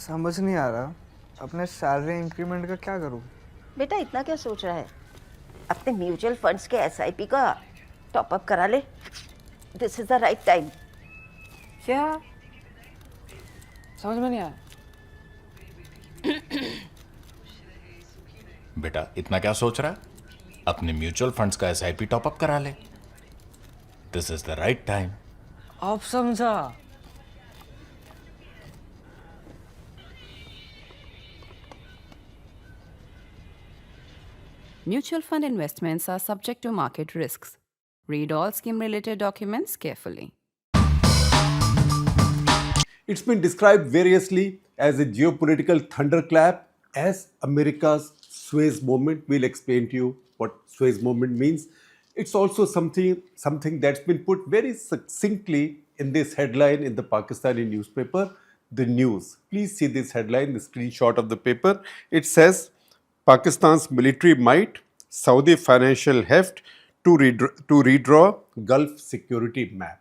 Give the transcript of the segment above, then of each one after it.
समझ नहीं आ रहा अपने सैलरी इंक्रीमेंट का क्या करूं। बेटा इतना क्या सोच रहा है? अपने म्यूचुअल फंड्स के एसआईपी का टॉप अप करा ले। This is the right time. क्या? समझ में नहीं आया। बेटा इतना क्या सोच रहा है? अपने म्यूचुअल फंड्स का एसआईपी टॉपअप करा ले। This is the right time. अब समझा। Mutual fund investments are subject to market risks. Read all scheme related documents carefully. It's been described variously as a geopolitical thunderclap, as America's Suez Movement. We'll explain to you what Suez Movement means. It's also something that's been put very succinctly in this headline in the Pakistani newspaper, The News. Please see this headline, the screenshot of the paper. It says, Pakistan's military might, Saudi financial heft to redraw Gulf security map.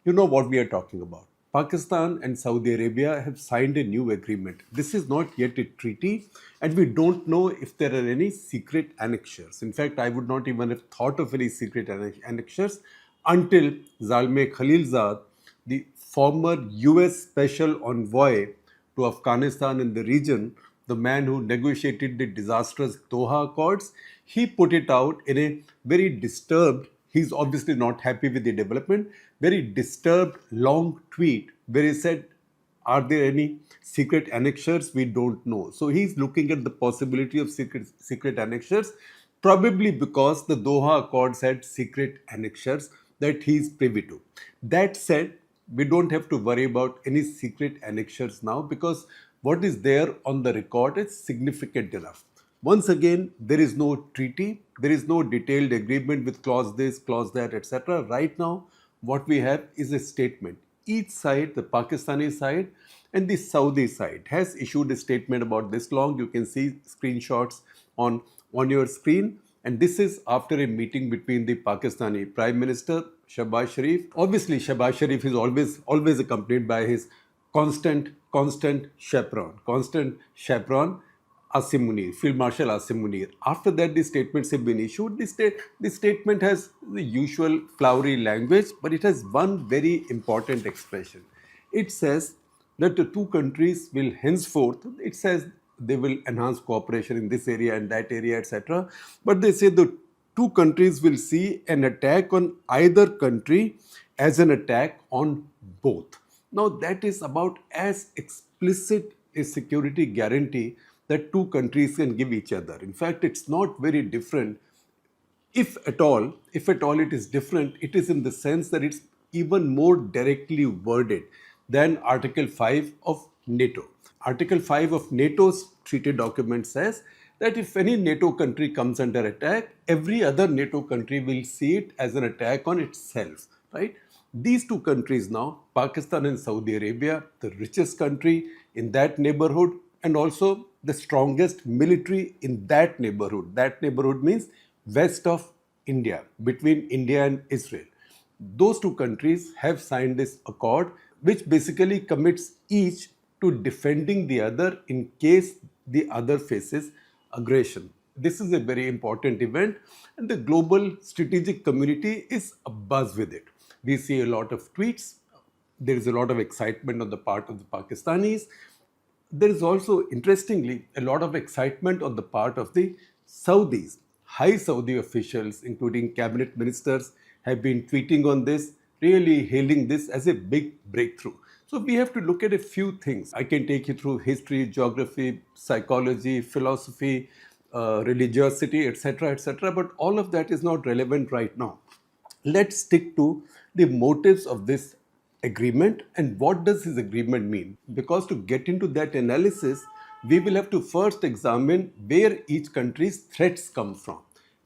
You know what we are talking about. Pakistan and Saudi Arabia have signed a new agreement. This is not yet a treaty, and we don't know if there are any secret annexures. In fact, I would not even have thought of any secret annexures until Zalmay Khalilzad, the former US Special Envoy to Afghanistan and the region, the man who negotiated the disastrous Doha Accords, he put it out in a very disturbed, he's obviously not happy with the development, very disturbed long tweet where he said, are there any secret annexures? We don't know. So he's looking at the possibility of secret annexures, probably because the Doha Accords had secret annexures that he's privy to. That said, we don't have to worry about any secret annexures now because what is there on the record is significant enough. Once again, there is no treaty, there is no detailed agreement with clause this, clause that, etc. Right now, what we have is a statement. Each side, the Pakistani side and the Saudi side, has issued a statement about this long. You can see screenshots on your screen. And this is after a meeting between the Pakistani Prime Minister, Shehbaz Sharif. Obviously, Shehbaz Sharif is always accompanied by his constant chaperone, Asim Munir, Field Marshal Asim Munir. After that, the statements have been issued. The statement has the usual flowery language, but it has one very important expression. It says that the two countries will henceforth, it says they will enhance cooperation in this area and that area, etc. But they say the two countries will see an attack on either country as an attack on both. Now, that is about as explicit a security guarantee that two countries can give each other. In fact, it's not very different. If at all it is different, it is in the sense that it's even more directly worded than Article 5 of NATO. Article 5 of NATO's treaty document says that if any NATO country comes under attack, every other NATO country will see it as an attack on itself, right? These two countries now, Pakistan and Saudi Arabia, the richest country in that neighborhood and also the strongest military in that neighborhood. That neighborhood means west of India, between India and Israel. Those two countries have signed this accord, which basically commits each to defending the other in case the other faces aggression. This is a very important event, and the global strategic community is abuzz with it. We see a lot of tweets. There is a lot of excitement on the part of the Pakistanis. There is also, interestingly, a lot of excitement on the part of the Saudis. High Saudi officials, including cabinet ministers, have been tweeting on this, really hailing this as a big breakthrough. So we have to look at a few things. I can take you through history, geography, psychology, philosophy, religiosity, etc., etc. But all of that is not relevant right now. Let's stick to the motives of this agreement and what does this agreement mean. Because to get into that analysis, we will have to first examine where each country's threats come from.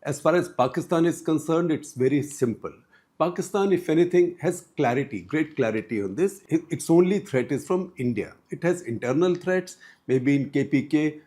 As far as Pakistan is concerned, it's very simple. Pakistan, if anything, has clarity, great clarity on this. Its only threat is from India. It has internal threats, maybe in KPK,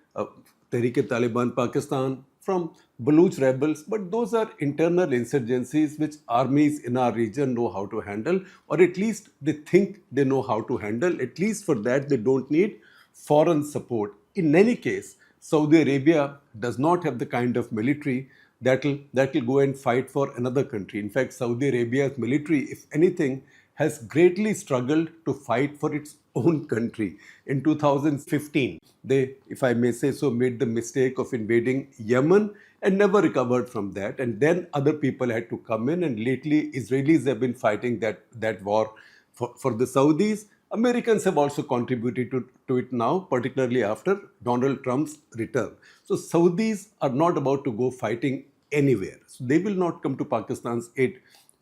Tehreek-e-Taliban Pakistan, from Baluch rebels, but those are internal insurgencies which armies in our region know how to handle, or at least they think they know how to handle. At least for that, they don't need foreign support. In any case, Saudi Arabia does not have the kind of military that will go and fight for another country. In fact, Saudi Arabia's military, if anything, has greatly struggled to fight for its own country. In 2015, they, if I may say so, made the mistake of invading Yemen and never recovered from that. And then other people had to come in, and lately Israelis have been fighting that war for the Saudis. Americans have also contributed to it now, particularly after Donald Trump's return. So Saudis are not about to go fighting anywhere. So they will not come to Pakistan's aid.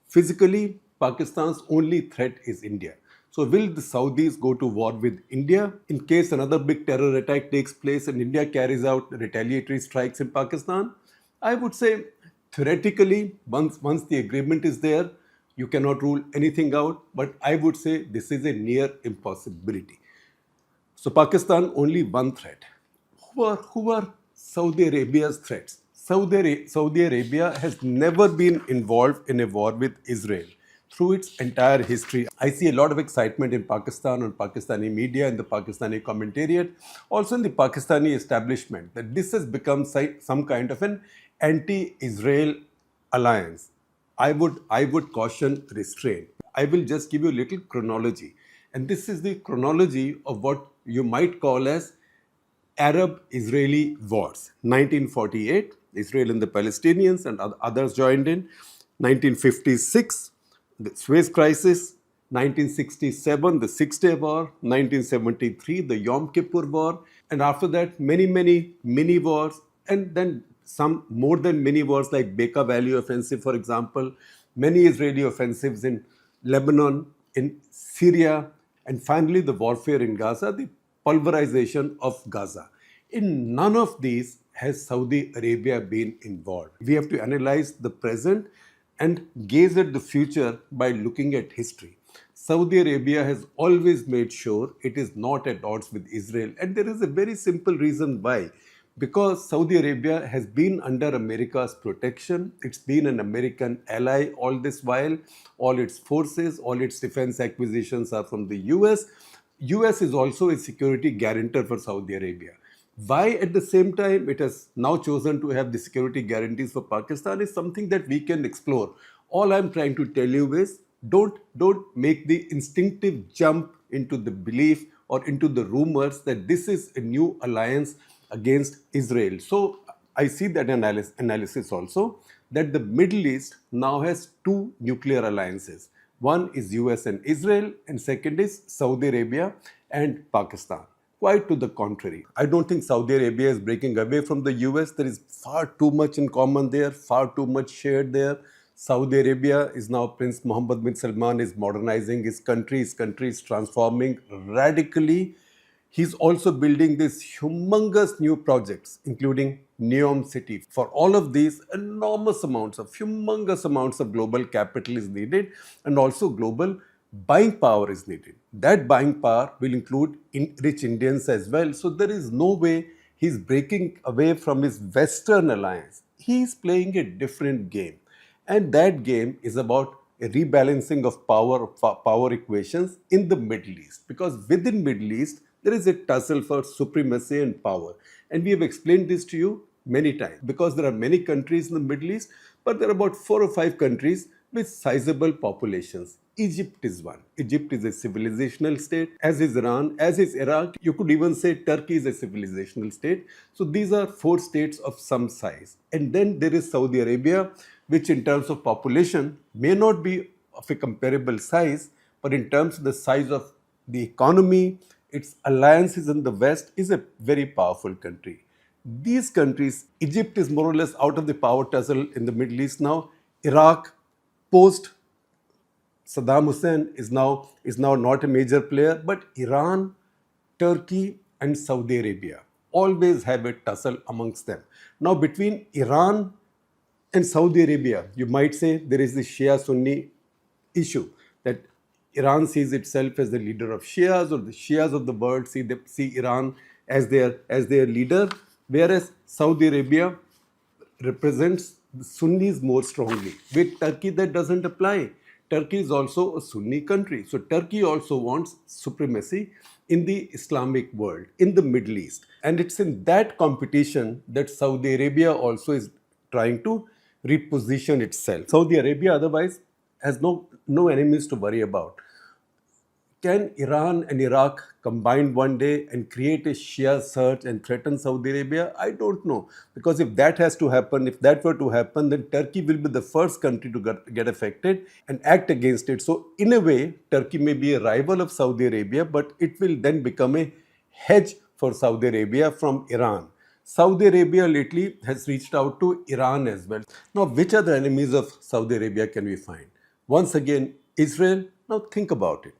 Physically, Pakistan's only threat is India. So will the Saudis go to war with India in case another big terror attack takes place and India carries out retaliatory strikes in Pakistan? I would say theoretically, once the agreement is there, you cannot rule anything out, but I would say this is a near impossibility. So Pakistan, only one threat. Who are Saudi Arabia's threats? Saudi Arabia has never been involved in a war with Israel through its entire history. I see a lot of excitement in Pakistan, on Pakistani media, in the Pakistani commentariat, also in the Pakistani establishment, that this has become some kind of an anti-Israel alliance. I would caution restraint. I will just give you a little chronology. And this is the chronology of what you might call as Arab-Israeli wars. 1948, Israel and the Palestinians and others joined in. 1956, the Suez Crisis. 1967, the Six-Day War. 1973, the Yom Kippur War. And after that, many mini wars. And then some more than mini wars like Bekaa Valley Offensive, for example. Many Israeli offensives in Lebanon, in Syria. And finally, the warfare in Gaza, the pulverization of Gaza. In none of these has Saudi Arabia been involved. We have to analyze the present and gaze at the future by looking at history. Saudi Arabia has always made sure it is not at odds with Israel, and there is a very simple reason why. Because Saudi Arabia has been under America's protection, it's been an American ally all this while. All its forces, all its defense acquisitions are from the US. US is also a security guarantor for Saudi Arabia. Why at the same time it has now chosen to have the security guarantees for Pakistan is something that we can explore. All I'm trying to tell you is don't make the instinctive jump into the belief or into the rumors that this is a new alliance against Israel. So I see that analysis also, that the Middle East now has two nuclear alliances. One is US and Israel, and second is Saudi Arabia and Pakistan. Quite to the contrary. I don't think Saudi Arabia is breaking away from the US. There is far too much in common there, far too much shared there. Saudi Arabia is now, Prince Mohammed bin Salman is modernizing his country. His country is transforming radically. He's also building these humongous new projects, including Neom City. For all of these, humongous amounts of global capital is needed, and also global buying power is needed. That buying power will include rich Indians as well. So there is no way he's breaking away from his Western alliance. He's playing a different game. And that game is about a rebalancing of power equations in the Middle East. Because within Middle East, there is a tussle for supremacy and power. And we have explained this to you many times. Because there are many countries in the Middle East, but there are about 4 or 5 countries with sizable populations. Egypt is one. Egypt is a civilizational state, as is Iran, as is Iraq. You could even say Turkey is a civilizational state. So these are 4 states of some size. And then there is Saudi Arabia, which in terms of population may not be of a comparable size, but in terms of the size of the economy, its alliances in the West, is a very powerful country. These countries, Egypt is more or less out of the power tussle in the Middle East now. Iraq, post Saddam Hussein, is now not a major player, but Iran, Turkey and Saudi Arabia always have a tussle amongst them. Now between Iran and Saudi Arabia, you might say there is the Shia-Sunni issue, that Iran sees itself as the leader of Shias, or the Shias of the world see Iran as their leader, whereas Saudi Arabia represents the Sunnis more strongly. With Turkey, that doesn't apply. Turkey is also a Sunni country. So Turkey also wants supremacy in the Islamic world, in the Middle East. And it's in that competition that Saudi Arabia also is trying to reposition itself. Saudi Arabia otherwise has no enemies to worry about. Can Iran and Iraq combine one day and create a Shia surge and threaten Saudi Arabia? I don't know. Because if that has to happen, if that were to happen, then Turkey will be the first country to get affected and act against it. So, in a way, Turkey may be a rival of Saudi Arabia, but it will then become a hedge for Saudi Arabia from Iran. Saudi Arabia lately has reached out to Iran as well. Now, which are the enemies of Saudi Arabia can we find? Once again, Israel. Now, think about it.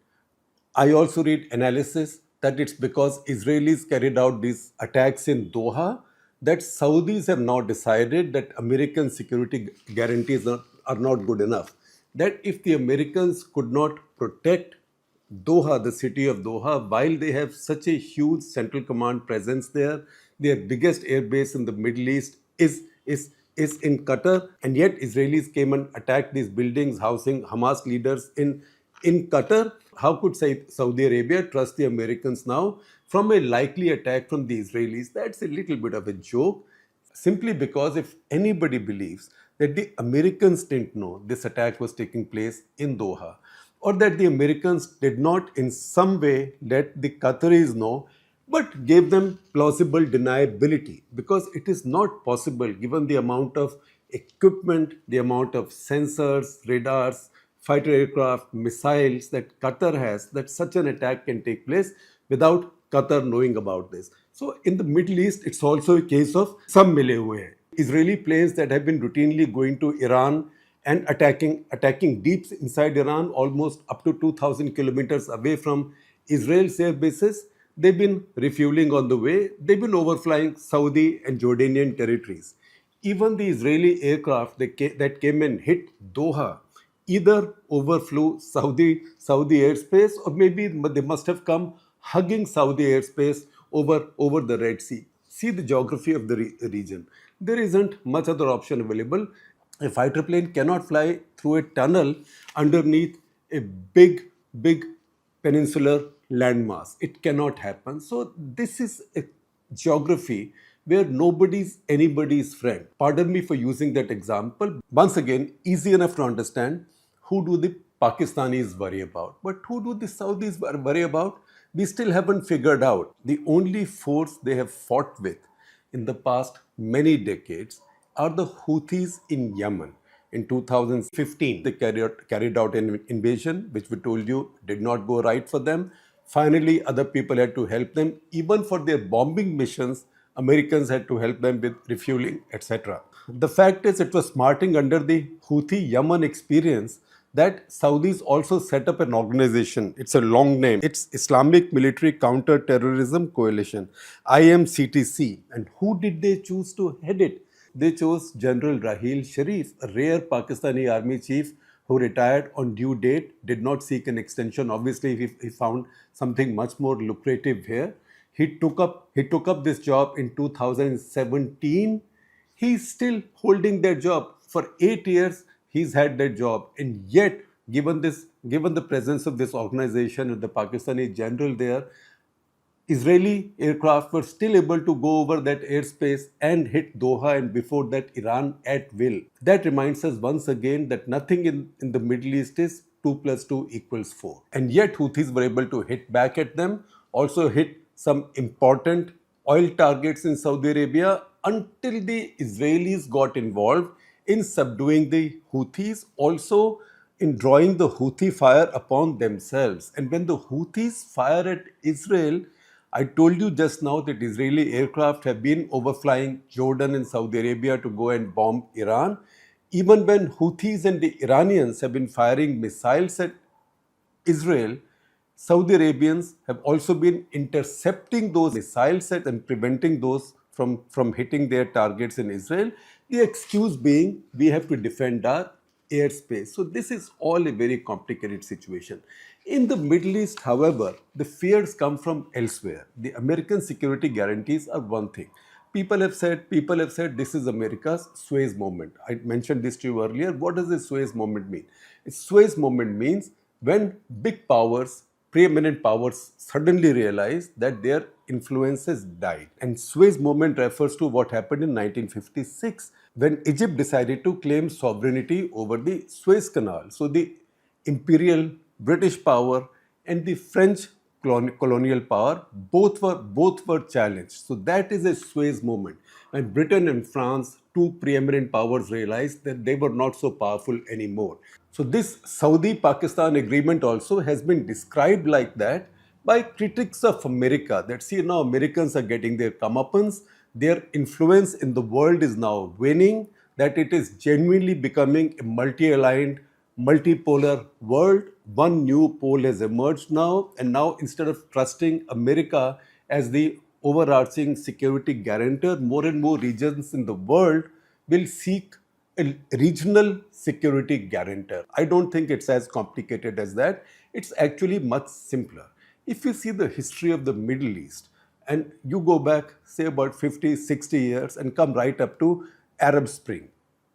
I also read analysis that it's because Israelis carried out these attacks in Doha that Saudis have now decided that American security guarantees are not good enough. That if the Americans could not protect Doha, the city of Doha, while they have such a huge central command presence there, their biggest air base in the Middle East is in Qatar, and yet Israelis came and attacked these buildings housing Hamas leaders in Qatar. How could Saudi Arabia trust the Americans now from a likely attack from the Israelis? That's a little bit of a joke. Simply because if anybody believes that the Americans didn't know this attack was taking place in Doha, or that the Americans did not in some way let the Qataris know, but gave them plausible deniability, because it is not possible given the amount of equipment, the amount of sensors, radars, fighter aircraft, missiles that Qatar has, that such an attack can take place without Qatar knowing about this. So in the Middle East, it's also a case of some mile hue hain. Israeli planes that have been routinely going to Iran and attacking deep inside Iran, almost up to 2,000 kilometers away from Israel's air bases. They've been refueling on the way. They've been overflying Saudi and Jordanian territories. Even the Israeli aircraft that came and hit Doha either overflew Saudi airspace, or maybe they must have come hugging Saudi airspace over the Red Sea. See the geography of the region. There isn't much other option available. A fighter plane cannot fly through a tunnel underneath a big peninsular landmass. It cannot happen. So this is a geography where nobody's anybody's friend. Pardon me for using that example. Once again, easy enough to understand. Who do the Pakistanis worry about? But who do the Saudis worry about? We still haven't figured out. The only force they have fought with in the past many decades are the Houthis in Yemen. In 2015, they carried out an invasion, which we told you did not go right for them. Finally, other people had to help them. Even for their bombing missions, Americans had to help them with refueling, etc. The fact is, it was smarting under the Houthi Yemen experience that Saudis also set up an organization. It's a long name. It's Islamic Military Counter-Terrorism Coalition, IMCTC. And who did they choose to head it? They chose General Raheel Sharif, a rare Pakistani army chief who retired on due date, did not seek an extension. Obviously, he found something much more lucrative here. He took up this job in 2017. He's still holding that job. For 8 years, he's had that job. And yet, given the presence of this organization and the Pakistani general there, Israeli aircraft were still able to go over that airspace and hit Doha, and before that Iran at will. That reminds us once again that nothing in the Middle East is 2 plus 2 equals 4. And yet Houthis were able to hit back at them, also hit some important oil targets in Saudi Arabia, until the Israelis got involved in subduing the Houthis, also in drawing the Houthi fire upon themselves. And when the Houthis fire at Israel, I told you just now that Israeli aircraft have been overflying Jordan and Saudi Arabia to go and bomb Iran. Even when Houthis and the Iranians have been firing missiles at Israel, Saudi Arabians have also been intercepting those missiles and preventing those from hitting their targets in Israel. The excuse being, we have to defend our airspace. So this is all a very complicated situation. In the Middle East, however, the fears come from elsewhere. The American security guarantees are one thing, People have said this is America's Suez moment. I mentioned this to you earlier. What does the Suez moment mean? A Suez moment means when big powers, preeminent powers, suddenly realize that their influence has died. And Suez moment refers to what happened in 1956 when Egypt decided to claim sovereignty over the Suez Canal. So the imperial British power and the French colonial power both were challenged. So that is a Suez moment. And Britain and France, two preeminent powers, realized that they were not so powerful anymore. So this Saudi-Pakistan agreement also has been described like that by critics of America. That see now Americans are getting their comeuppance, their influence in the world is now waning, that it is genuinely becoming a multi-aligned, multipolar world. One new pole has emerged now, and now instead of trusting America as the overarching security guarantor, more and more regions in the world will seek a regional security guarantor. I don't think it's as complicated as that. It's actually much simpler. If you see the history of the Middle East, and you go back, say, about 50, 60 years and come right up to Arab Spring,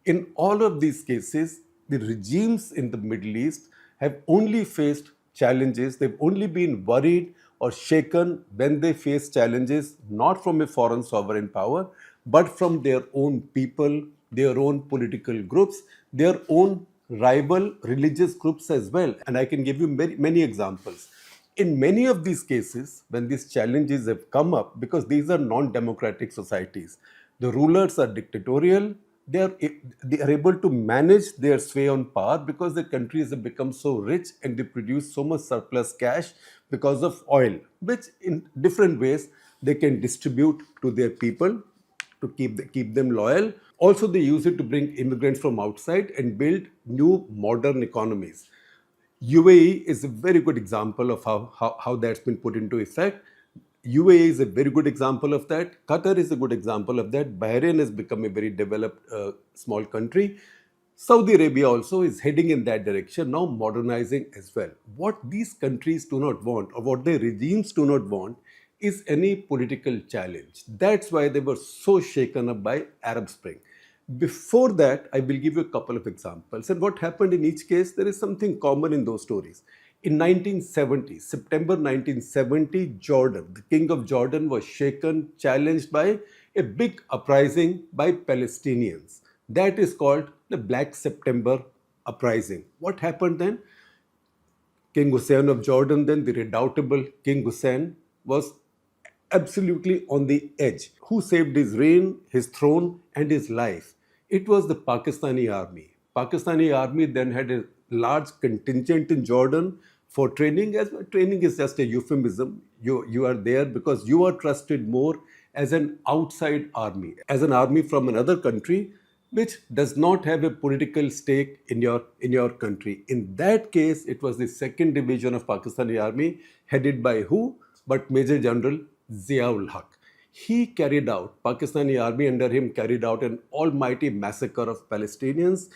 in all of these cases, the regimes in the Middle East have only faced challenges. They've only been worried or shaken when they face challenges not from a foreign sovereign power, but from their own people, their own political groups, their own rival religious groups as well. And I can give you many examples. In many of these cases, when these challenges have come up, because these are non-democratic societies, the rulers are dictatorial, they are able to manage their sway on power because the countries have become so rich and they produce so much surplus cash because of oil, which in different ways they can distribute to their people to keep them loyal. Also, they use it to bring immigrants from outside and build new modern economies. UAE is a very good example of how that's been put into effect. UAE is a very good example of that. Qatar is a good example of that. Bahrain has become a very developed small country. Saudi Arabia also is heading in that direction, now modernizing as well. What these countries do not want, or what their regimes do not want, is any political challenge. That's why they were so shaken up by Arab Spring. Before that, I will give you a couple of examples. And what happened in each case, there is something common in those stories. In 1970, September 1970, Jordan, the king of Jordan, was shaken, challenged by a big uprising by Palestinians. That is called the Black September uprising. What happened then? King Hussein of Jordan, then the redoubtable King Hussein, was absolutely on the edge. Who saved his reign, his throne, and his life? It was the Pakistani army. Pakistani army then had a large contingent in Jordan for training. As training is just a euphemism. You are there because you are trusted more as an outside army, as an army from another country which does not have a political stake in your country. In that case, it was the second division of Pakistani army headed by who? But Major General Ziaul Haq. He carried out, Pakistani army under him carried out an almighty massacre of Palestinians.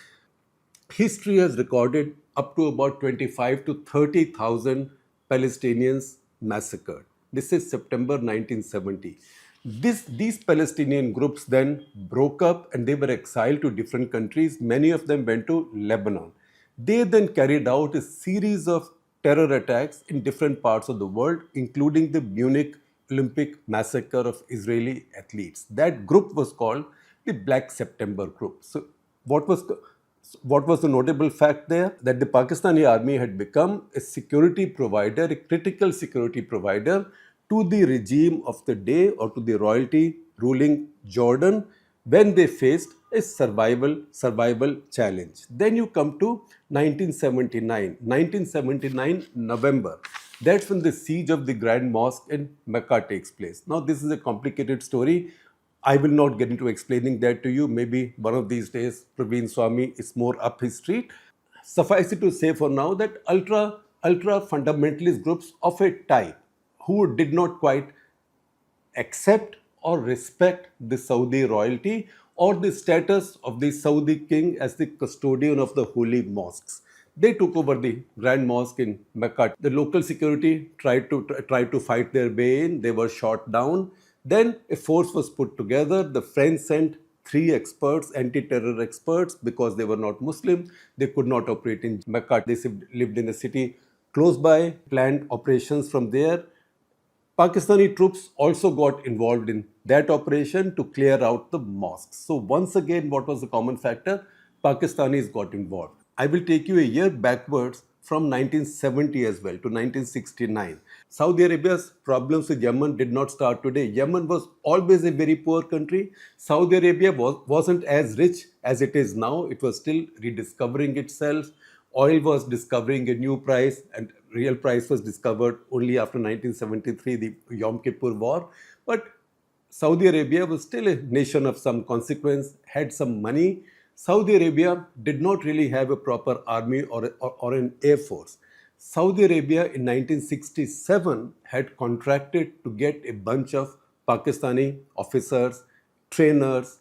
History has recorded up to about 25 to 30,000 Palestinians massacred. This is September 1970. These Palestinian groups then broke up and they were exiled to different countries. Many of them went to Lebanon. They then carried out a series of terror attacks in different parts of the world, including the Munich Olympic massacre of Israeli athletes. That group was called the Black September Group. So what was the notable fact there? That the Pakistani army had become a security provider, a critical security provider to the regime of the day or to the royalty ruling Jordan when they faced a survival challenge. Then you come to 1979 November. That's when the siege of the Grand Mosque in Mecca takes place. Now this is a complicated story. I will not get into explaining that to you. Maybe one of these days, Praveen Swami is more up his street. Suffice it to say for now that ultra fundamentalist groups of a type who did not quite accept or respect the Saudi royalty or the status of the Saudi king as the custodian of the holy mosques. They took over the Grand Mosque in Mecca. The local security tried to fight their way in. They were shot down. Then a force was put together. The French sent 3 experts, anti-terror experts, because they were not Muslim. They could not operate in Mecca. They lived in a city close by, planned operations from there. Pakistani troops also got involved in that operation to clear out the mosques. So once again, what was the common factor? Pakistanis got involved. I will take you a year backwards from 1970 as well to 1969. Saudi Arabia's problems with Yemen did not start today. Yemen was always a very poor country. Saudi Arabia wasn't as rich as it is now. It was still rediscovering itself. Oil was discovering a new price, and real price was discovered only after 1973, the Yom Kippur War. But Saudi Arabia was still a nation of some consequence, had some money. Saudi Arabia did not really have a proper army or an air force. Saudi Arabia in 1967 had contracted to get a bunch of Pakistani officers, trainers,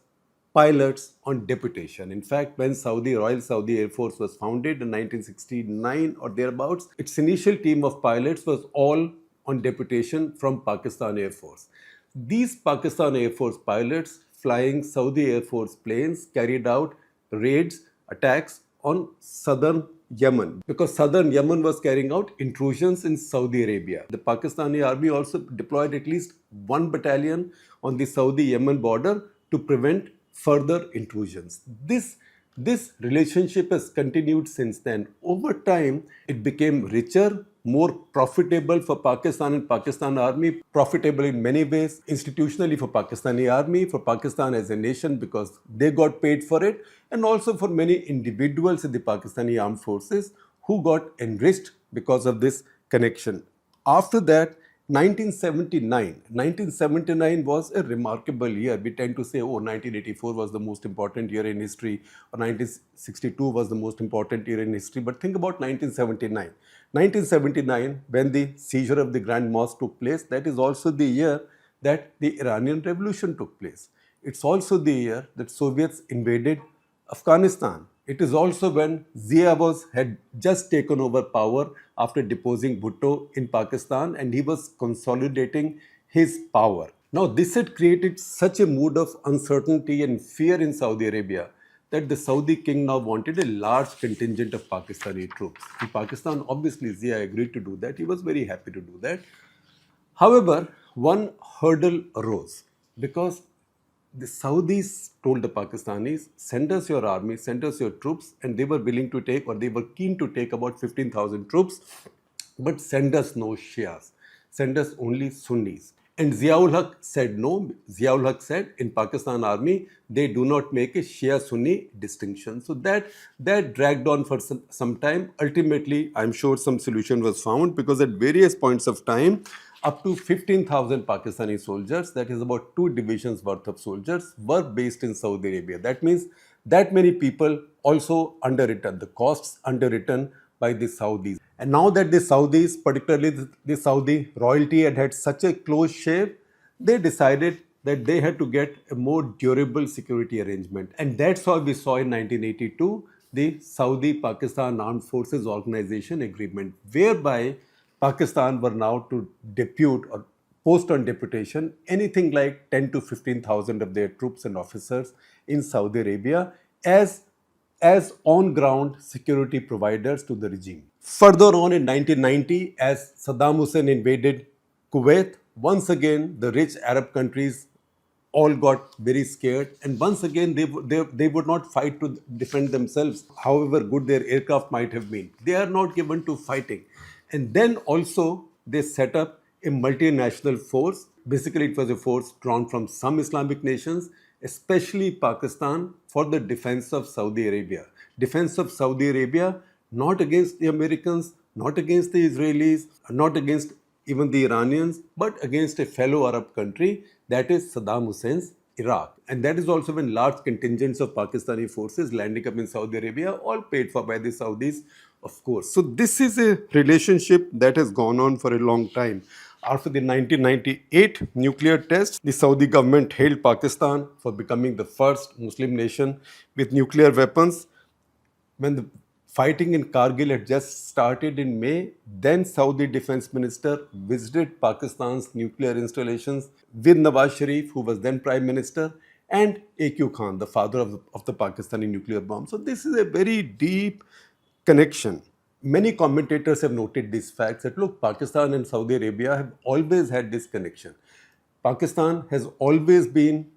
pilots on deputation. In fact, when Royal Saudi Air Force was founded in 1969 or thereabouts, its initial team of pilots was all on deputation from Pakistan Air Force. These Pakistan Air Force pilots flying Saudi Air Force planes carried out raids, attacks on southern Yemen, because southern Yemen was carrying out intrusions in Saudi Arabia. The Pakistani army also deployed at least 1 battalion on the Saudi-Yemen border to prevent further intrusions. This relationship has continued since then. Over time, it became richer, more profitable for Pakistan and Pakistan Army, profitable in many ways, institutionally for Pakistani Army, for Pakistan as a nation because they got paid for it, and also for many individuals in the Pakistani Armed Forces who got enriched because of this connection. After that, 1979 was a remarkable year. We tend to say, 1984 was the most important year in history, or 1962 was the most important year in history. But think about 1979. 1979, when the seizure of the Grand Mosque took place, that is also the year that the Iranian Revolution took place. It's also the year that Soviets invaded Afghanistan. It is also when Zia had just taken over power after deposing Bhutto in Pakistan, and he was consolidating his power. Now, this had created such a mood of uncertainty and fear in Saudi Arabia that the Saudi king now wanted a large contingent of Pakistani troops. In Pakistan, obviously, Zia agreed to do that. He was very happy to do that. However, one hurdle arose because the Saudis told the Pakistanis, send us your army, send us your troops, and they were willing to take, or they were keen to take about 15,000 troops, but send us no Shias, send us only Sunnis. And Ziaul Haq said no. Ziaul Haq said in Pakistan Army, they do not make a Shia-Sunni distinction. So that dragged on for some time. Ultimately, I'm sure some solution was found because at various points of time, up to 15,000 Pakistani soldiers, that is about 2 divisions worth of soldiers, were based in Saudi Arabia. That means that many people also underwritten, the costs underwritten by the Saudis. And now that the Saudis, particularly the Saudi royalty, had such a close shave, they decided that they had to get a more durable security arrangement. And that's why we saw in 1982 the Saudi-Pakistan Armed Forces Organization Agreement, whereby Pakistan were now to depute or post on deputation anything like 10 to 15,000 of their troops and officers in Saudi Arabia as on-ground security providers to the regime. Further on in 1990, as Saddam Hussein invaded Kuwait, once again the rich Arab countries all got very scared, and once again they would not fight to defend themselves, however good their aircraft might have been. They are not given to fighting. And then also they set up a multinational force. Basically, it was a force drawn from some Islamic nations, especially Pakistan, for the defense of Saudi Arabia. Defense of Saudi Arabia, not against the Americans, not against the Israelis, not against even the Iranians, but against a fellow Arab country, that is Saddam Hussein's Iraq. And that is also when large contingents of Pakistani forces landing up in Saudi Arabia, all paid for by the Saudis, of course. So this is a relationship that has gone on for a long time. After the 1998 nuclear test, the Saudi government hailed Pakistan for becoming the first Muslim nation with nuclear weapons. When the fighting in Kargil had just started in May. Then Saudi Defense Minister visited Pakistan's nuclear installations with Nawaz Sharif, who was then Prime Minister, and AQ Khan, the father of the Pakistani nuclear bomb. So this is a very deep connection. Many commentators have noted these facts that look, Pakistan and Saudi Arabia have always had this connection. Pakistan has always been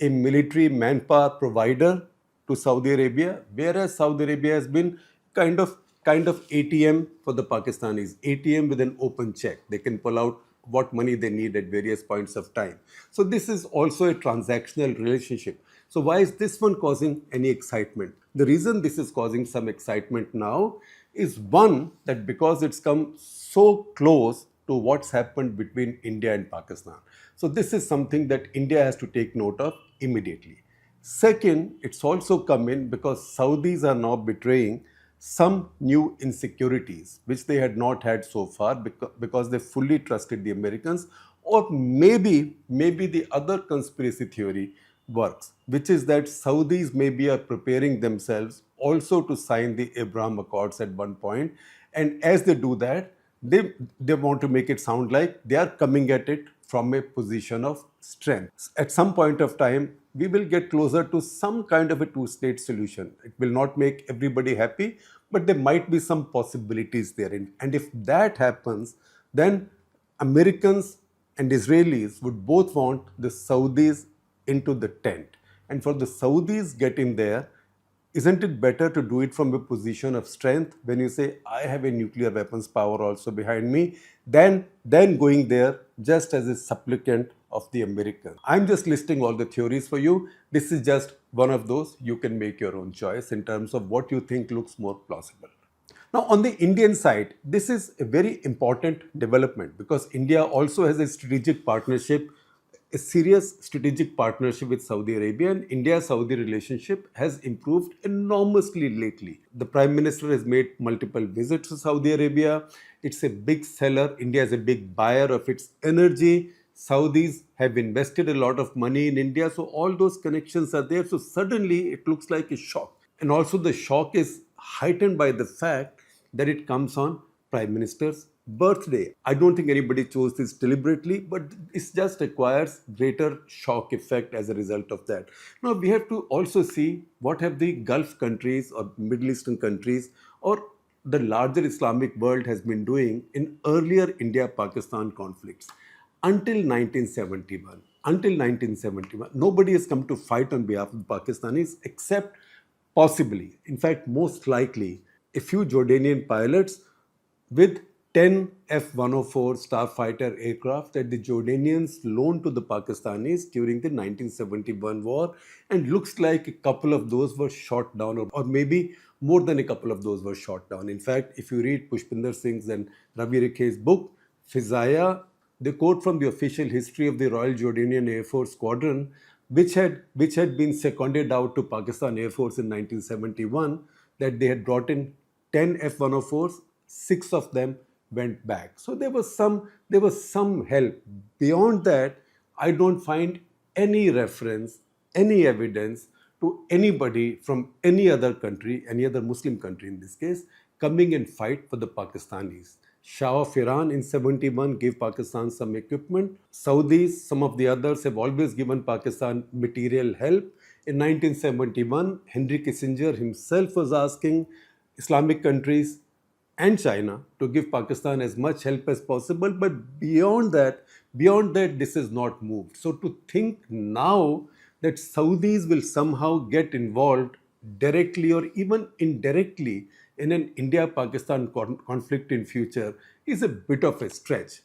a military manpower provider to Saudi Arabia, whereas Saudi Arabia has been kind of ATM for the Pakistanis, ATM with an open check. They can pull out what money they need at various points of time. So this is also a transactional relationship. So why is this one causing any excitement? The reason this is causing some excitement now is one, that because it's come so close to what's happened between India and Pakistan. So this is something that India has to take note of immediately. Second, it's also come in because Saudis are now betraying some new insecurities which they had not had so far because they fully trusted the Americans. Or maybe the other conspiracy theory works, which is that Saudis maybe are preparing themselves also to sign the Abraham Accords at one point. And as they do that, they want to make it sound like they are coming at it from a position of strength. At some point of time, we will get closer to some kind of a two-state solution. It will not make everybody happy, but there might be some possibilities therein. And if that happens, then Americans and Israelis would both want the Saudis into the tent. And for the Saudis get in there, isn't it better to do it from a position of strength when you say, I have a nuclear weapons power also behind me, than going there just as a supplicant of the Americans? I'm just listing all the theories for you. This is just one of those. You can make your own choice in terms of what you think looks more plausible. Now, on the Indian side, this is a very important development because India also has a strategic partnership, a serious strategic partnership with Saudi Arabia, and India-Saudi relationship has improved enormously lately. The Prime Minister has made multiple visits to Saudi Arabia. It's a big seller. India is a big buyer of its energy. Saudis have invested a lot of money in India, so all those connections are there. So suddenly it looks like a shock. And also the shock is heightened by the fact that it comes on Prime Minister's birthday. I don't think anybody chose this deliberately, but it just acquires greater shock effect as a result of that. Now we have to also see what have the Gulf countries or Middle Eastern countries or the larger Islamic world has been doing in earlier India-Pakistan conflicts. Until 1971, nobody has come to fight on behalf of the Pakistanis except possibly, in fact, most likely, a few Jordanian pilots with 10 F-104 Starfighter aircraft that the Jordanians loaned to the Pakistanis during the 1971 war, and looks like a couple of those were shot down, or maybe more than a couple of those were shot down. In fact, if you read Pushpinder Singh's and Ravi Rikhe's book, Fizaya, they quote from the official history of the Royal Jordanian Air Force Squadron, which had been seconded out to Pakistan Air Force in 1971, that they had brought in 10 F-104s, 6 of them went back. So there was some help. Beyond that, I don't find any reference, any evidence to anybody from any other country, any other Muslim country in this case, coming and fight for the Pakistanis. Shah of Iran in 71 gave Pakistan some equipment. Saudis, some of the others have always given Pakistan material help. In 1971, Henry Kissinger himself was asking Islamic countries and China to give Pakistan as much help as possible. But beyond that, this is not moved. So to think now that Saudis will somehow get involved directly or even indirectly in an India-Pakistan conflict in future is a bit of a stretch.